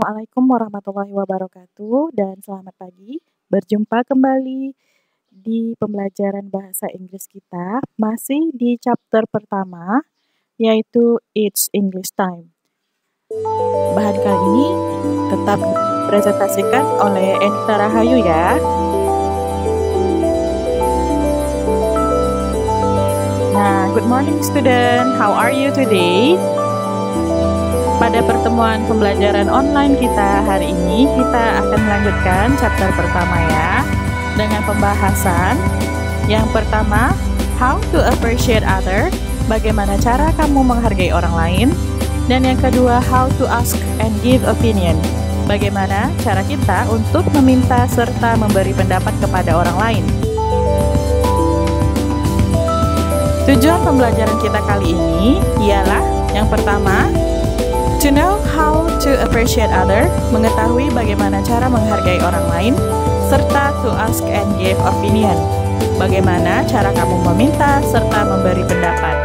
Assalamualaikum warahmatullahi wabarakatuh dan selamat pagi. Berjumpa kembali di pembelajaran bahasa Inggris kita, masih di chapter pertama, yaitu It's English Time. Bahan kali ini tetap dipresentasikan oleh Enita Rahayu ya. Nah, good morning student, how are you today? Pada pertemuan pembelajaran online kita hari ini, kita akan melanjutkan chapter pertama ya, dengan pembahasan yang pertama, how to appreciate other, bagaimana cara kamu menghargai orang lain, dan yang kedua, how to ask and give opinion, bagaimana cara kita untuk meminta serta memberi pendapat kepada orang lain. Tujuan pembelajaran kita kali ini ialah yang pertama, to know how to appreciate other, mengetahui bagaimana cara menghargai orang lain, serta to ask and give opinion, bagaimana cara kamu meminta serta memberi pendapat.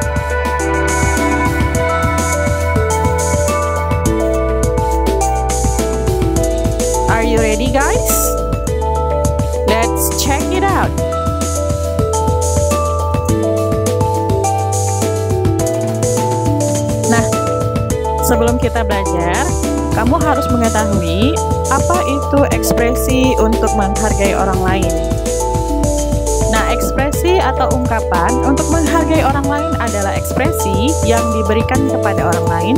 Are you ready guys? Let's check it out. Sebelum kita belajar, kamu harus mengetahui apa itu ekspresi untuk menghargai orang lain. Nah, ekspresi atau ungkapan untuk menghargai orang lain adalah ekspresi yang diberikan kepada orang lain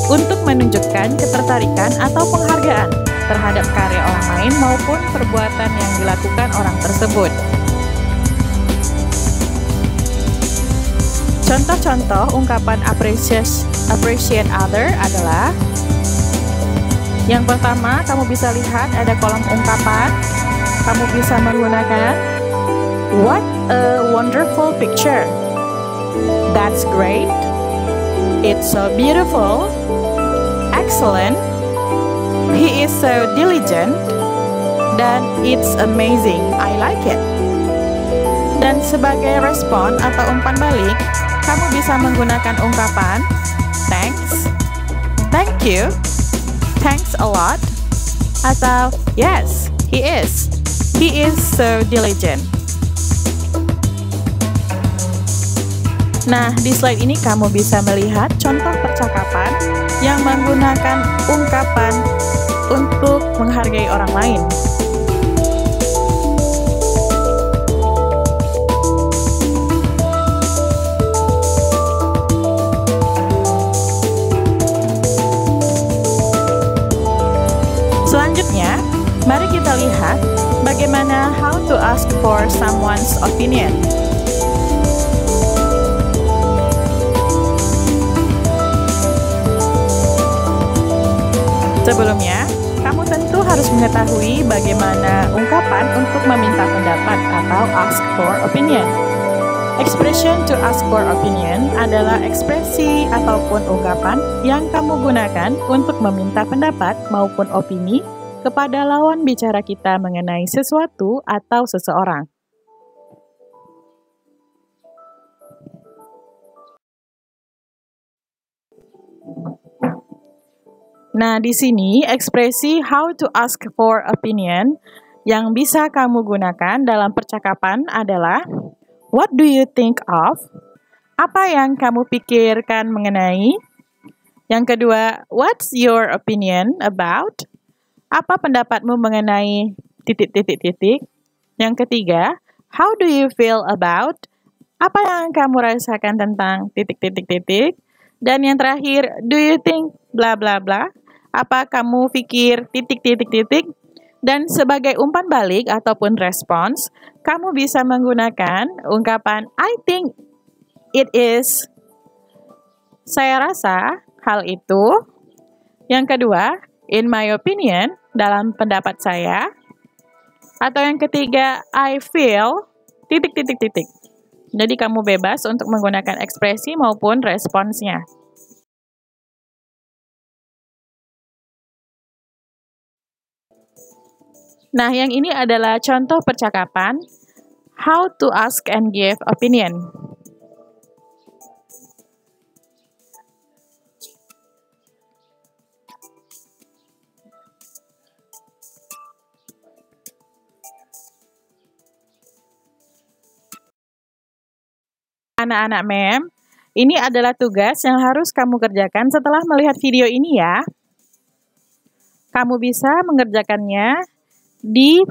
untuk menunjukkan ketertarikan atau penghargaan terhadap karya orang lain maupun perbuatan yang dilakukan orang tersebut. Contoh-contoh ungkapan appreciate other adalah yang pertama, kamu bisa lihat ada kolom ungkapan. Kamu bisa menggunakan what a wonderful picture, that's great, it's so beautiful, excellent, he is so diligent, dan it's amazing, I like it. Dan sebagai respon atau umpan balik, kamu bisa menggunakan ungkapan thanks, thank you, thanks a lot, atau yes, he is so diligent. Nah, di slide ini kamu bisa melihat contoh percakapan yang menggunakan ungkapan untuk menghargai orang lain. Selanjutnya, mari kita lihat bagaimana how to ask for someone's opinion. Sebelumnya, kamu tentu harus mengetahui bagaimana ungkapan untuk meminta pendapat atau ask for opinion. Expression to ask for opinion adalah ekspresi ataupun ungkapan yang kamu gunakan untuk meminta pendapat maupun opini kepada lawan bicara kita mengenai sesuatu atau seseorang. Nah, di sini ekspresi how to ask for opinion yang bisa kamu gunakan dalam percakapan adalah what do you think of? Apa yang kamu pikirkan mengenai? Yang kedua, what's your opinion about? Apa pendapatmu mengenai titik-titik-titik? Yang ketiga, how do you feel about? Apa yang kamu rasakan tentang titik-titik-titik? Dan yang terakhir, do you think bla bla bla? Apa kamu pikir titik-titik-titik? Dan sebagai umpan balik ataupun respons, kamu bisa menggunakan ungkapan I think it is. Saya rasa hal itu. Yang kedua, in my opinion, dalam pendapat saya. Atau yang ketiga, I feel titik-titik-titik. Jadi kamu bebas untuk menggunakan ekspresi maupun responsnya. Nah, yang ini adalah contoh percakapan how to ask and give opinion. Anak-anak mem, ini adalah tugas yang harus kamu kerjakan setelah melihat video ini ya. Kamu bisa mengerjakannya di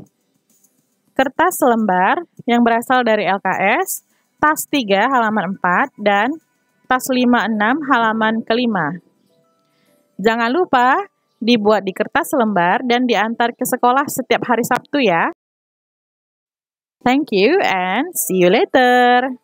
kertas selembar yang berasal dari LKS, tas 3 halaman 4, dan tas 5-6 halaman ke-5. Jangan lupa dibuat di kertas selembar dan diantar ke sekolah setiap hari Sabtu ya. Thank you and see you later.